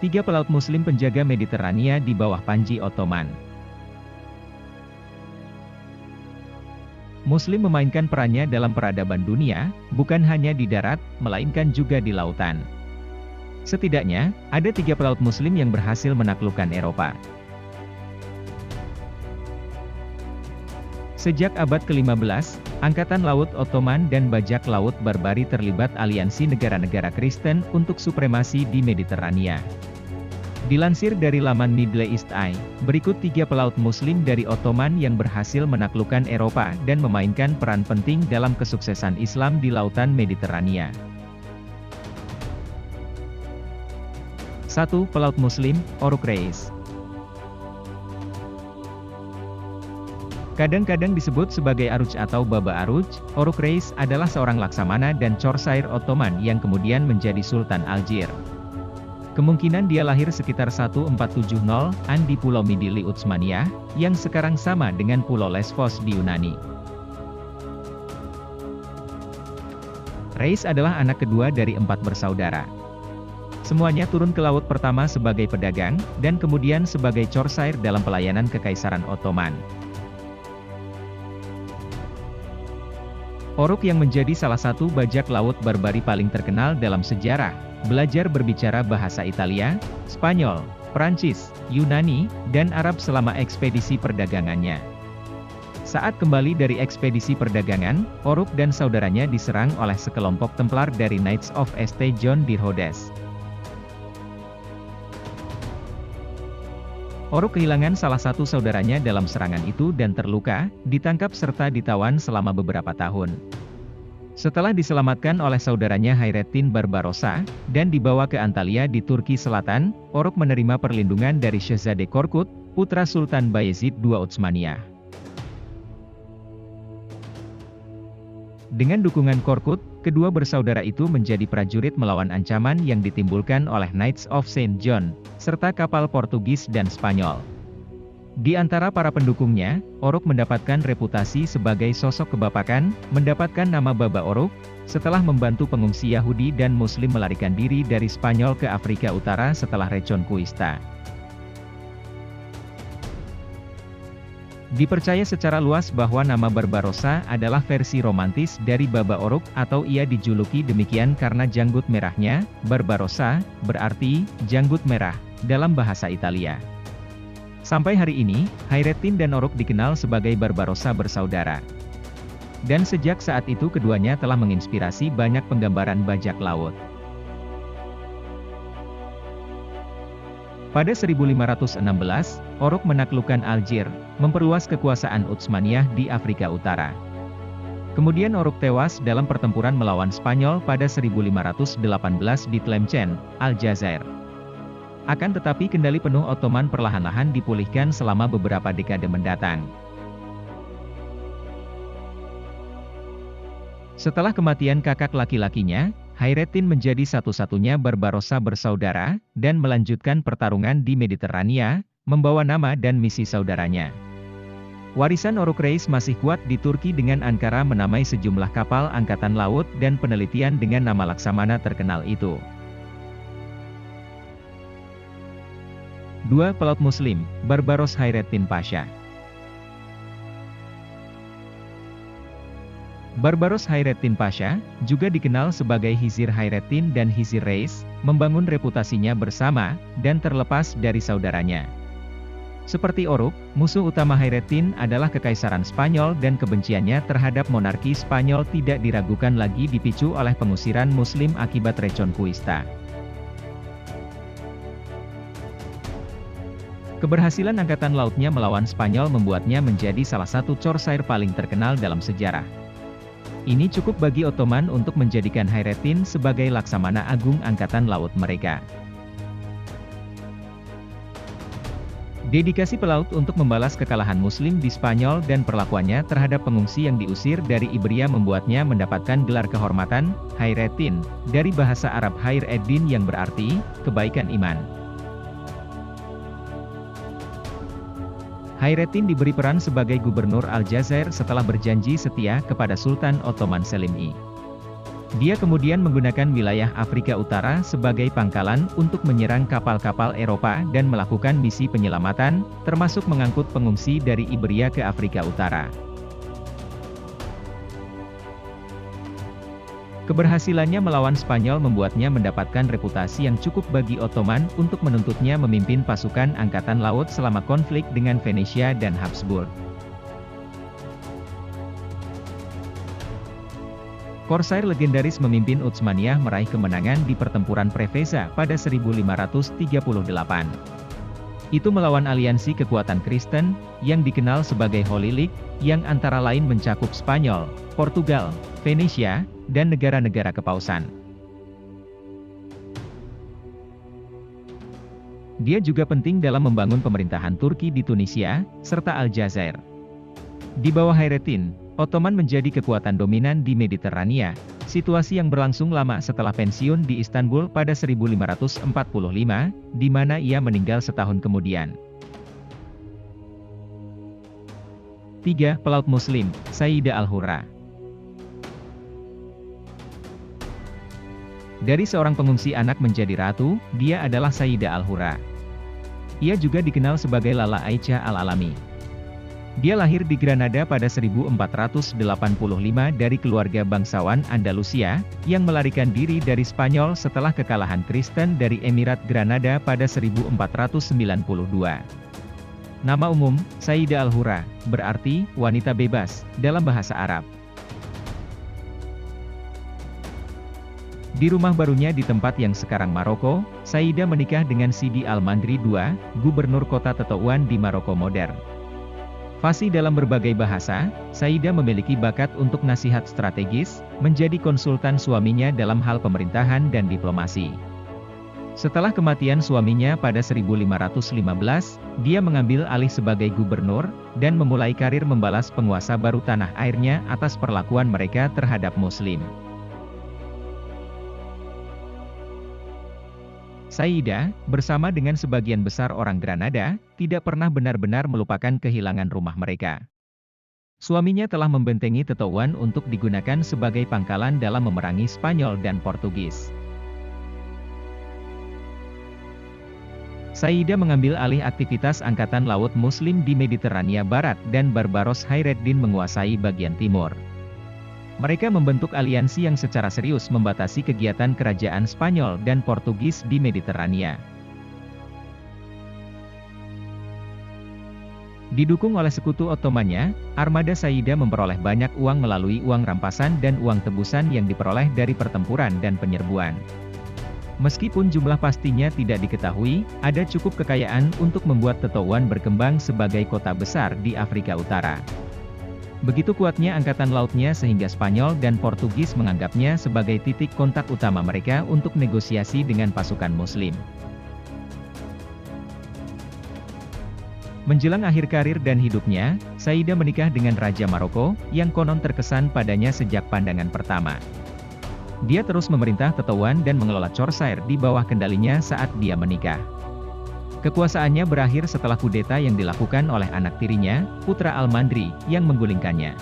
Tiga pelaut Muslim penjaga Mediterania di bawah panji Ottoman. Muslim memainkan perannya dalam peradaban dunia, bukan hanya di darat, melainkan juga di lautan. Setidaknya, ada tiga pelaut Muslim yang berhasil menaklukkan Eropa. Sejak abad ke-15, Angkatan Laut Ottoman dan Bajak Laut Barbari terlibat aliansi negara-negara Kristen untuk supremasi di Mediterania. Dilansir dari laman Middle East Eye, berikut tiga pelaut Muslim dari Ottoman yang berhasil menaklukkan Eropa dan memainkan peran penting dalam kesuksesan Islam di lautan Mediterania. 1. Pelaut Muslim, Oruk Reis. Kadang-kadang disebut sebagai Aruj atau Baba Aruj, Oruk Reis adalah seorang laksamana dan corsair Ottoman yang kemudian menjadi Sultan Algier. Kemungkinan dia lahir sekitar 1470-an di Pulau Midilli Utsmaniyah, yang sekarang sama dengan Pulau Lesvos di Yunani. Reis adalah anak kedua dari 4 bersaudara. Semuanya turun ke laut pertama sebagai pedagang, dan kemudian sebagai corsair dalam pelayanan Kekaisaran Ottoman. Oruk yang menjadi salah satu bajak laut Barbari paling terkenal dalam sejarah, belajar berbicara bahasa Italia, Spanyol, Prancis, Yunani, dan Arab selama ekspedisi perdagangannya. Saat kembali dari ekspedisi perdagangan, Oruk dan saudaranya diserang oleh sekelompok Templar dari Knights of St. John di Rhodes. Oruk kehilangan salah satu saudaranya dalam serangan itu dan terluka, ditangkap serta ditawan selama beberapa tahun. Setelah diselamatkan oleh saudaranya Hayrettin Barbarossa, dan dibawa ke Antalya di Turki Selatan, Oruk menerima perlindungan dari Shahzade Korkut, putra Sultan Bayezid II Utsmaniyah. Dengan dukungan Korkut, kedua bersaudara itu menjadi prajurit melawan ancaman yang ditimbulkan oleh Knights of St. John, serta kapal Portugis dan Spanyol. Di antara para pendukungnya, Oruk mendapatkan reputasi sebagai sosok kebapakan, mendapatkan nama Baba Oruk, setelah membantu pengungsi Yahudi dan Muslim melarikan diri dari Spanyol ke Afrika Utara setelah Reconquista. Dipercaya secara luas bahwa nama Barbarossa adalah versi romantis dari Baba Oruk atau ia dijuluki demikian karena janggut merahnya. Barbarossa berarti janggut merah dalam bahasa Italia. Sampai hari ini, Hayrettin dan Oruk dikenal sebagai Barbarossa bersaudara. Dan sejak saat itu keduanya telah menginspirasi banyak penggambaran bajak laut. Pada 1516, Oruk menaklukkan Algier, memperluas kekuasaan Utsmaniyah di Afrika Utara. Kemudian Oruk tewas dalam pertempuran melawan Spanyol pada 1518 di Tlemcen, Aljazair. Akan tetapi kendali penuh Ottoman perlahan-lahan dipulihkan selama beberapa dekade mendatang. Setelah kematian kakak laki-lakinya, Hayrettin menjadi satu-satunya Barbarossa bersaudara, dan melanjutkan pertarungan di Mediterania, membawa nama dan misi saudaranya. Warisan Oruk Reis masih kuat di Turki dengan Ankara menamai sejumlah kapal angkatan laut dan penelitian dengan nama laksamana terkenal itu. 2. Pelaut Muslim, Barbaros Hayrettin Pasha. Barbaros Hayrettin Pasha, juga dikenal sebagai Hizir Hayrettin dan Hizir Reis, membangun reputasinya bersama, dan terlepas dari saudaranya. Seperti Oruk, musuh utama Hayrettin adalah Kekaisaran Spanyol dan kebenciannya terhadap monarki Spanyol tidak diragukan lagi dipicu oleh pengusiran Muslim akibat Reconquista. Keberhasilan angkatan lautnya melawan Spanyol membuatnya menjadi salah satu corsair paling terkenal dalam sejarah. Ini cukup bagi Ottoman untuk menjadikan Hayrettin sebagai laksamana agung angkatan laut mereka. Dedikasi pelaut untuk membalas kekalahan Muslim di Spanyol dan perlakuannya terhadap pengungsi yang diusir dari Iberia membuatnya mendapatkan gelar kehormatan, Hayrettin, dari bahasa Arab Khair ed-Din yang berarti, kebaikan iman. Hayrettin diberi peran sebagai gubernur Aljazair setelah berjanji setia kepada Sultan Ottoman Selim I. Dia kemudian menggunakan wilayah Afrika Utara sebagai pangkalan untuk menyerang kapal-kapal Eropa dan melakukan misi penyelamatan, termasuk mengangkut pengungsi dari Iberia ke Afrika Utara. Keberhasilannya melawan Spanyol membuatnya mendapatkan reputasi yang cukup bagi Ottoman untuk menuntutnya memimpin pasukan angkatan laut selama konflik dengan Venesia dan Habsburg. Korsair legendaris memimpin Utsmaniyah meraih kemenangan di pertempuran Preveza pada 1538. Itu melawan aliansi kekuatan Kristen, yang dikenal sebagai Holy League, yang antara lain mencakup Spanyol, Portugal, Venesia, dan negara-negara kepausan. Dia juga penting dalam membangun pemerintahan Turki di Tunisia, serta Aljazair. Di bawah Hayrettin, Ottoman menjadi kekuatan dominan di Mediterania, situasi yang berlangsung lama setelah pensiun di Istanbul pada 1545, di mana ia meninggal setahun kemudian. 3. Pelaut Muslim, Sayyidah Al-Hurra. Dari seorang pengungsi anak menjadi ratu, dia adalah Sayyidah Al-Hurra. Ia juga dikenal sebagai Lala Aisyah Al-Alami. Dia lahir di Granada pada 1485 dari keluarga bangsawan Andalusia, yang melarikan diri dari Spanyol setelah kekalahan Kristen dari Emirat Granada pada 1492. Nama umum, Sayyidah Al-Hurra, berarti wanita bebas, dalam bahasa Arab. Di rumah barunya di tempat yang sekarang Maroko, Sayyidah menikah dengan Sidi Al-Mandri II, gubernur kota Tetuan di Maroko modern. Fasih dalam berbagai bahasa, Sayyidah memiliki bakat untuk nasihat strategis, menjadi konsultan suaminya dalam hal pemerintahan dan diplomasi. Setelah kematian suaminya pada 1515, dia mengambil alih sebagai gubernur, dan memulai karir membalas penguasa baru tanah airnya atas perlakuan mereka terhadap Muslim. Sayyidah, bersama dengan sebagian besar orang Granada, tidak pernah benar-benar melupakan kehilangan rumah mereka. Suaminya telah membentengi Tetuan untuk digunakan sebagai pangkalan dalam memerangi Spanyol dan Portugis. Sayyidah mengambil alih aktivitas angkatan laut Muslim di Mediterania Barat dan Barbaros Hayreddin menguasai bagian timur. Mereka membentuk aliansi yang secara serius membatasi kegiatan kerajaan Spanyol dan Portugis di Mediterania. Didukung oleh sekutu Ottomannya, armada Sayyidah memperoleh banyak uang melalui uang rampasan dan uang tebusan yang diperoleh dari pertempuran dan penyerbuan. Meskipun jumlah pastinya tidak diketahui, ada cukup kekayaan untuk membuat Tetuan berkembang sebagai kota besar di Afrika Utara. Begitu kuatnya angkatan lautnya sehingga Spanyol dan Portugis menganggapnya sebagai titik kontak utama mereka untuk negosiasi dengan pasukan Muslim. Menjelang akhir karir dan hidupnya, Sayyidah menikah dengan Raja Maroko, yang konon terkesan padanya sejak pandangan pertama. Dia terus memerintah Tetuan dan mengelola Corsair di bawah kendalinya saat dia menikah. Kekuasaannya berakhir setelah kudeta yang dilakukan oleh anak tirinya, Putra Al-Mandri, yang menggulingkannya.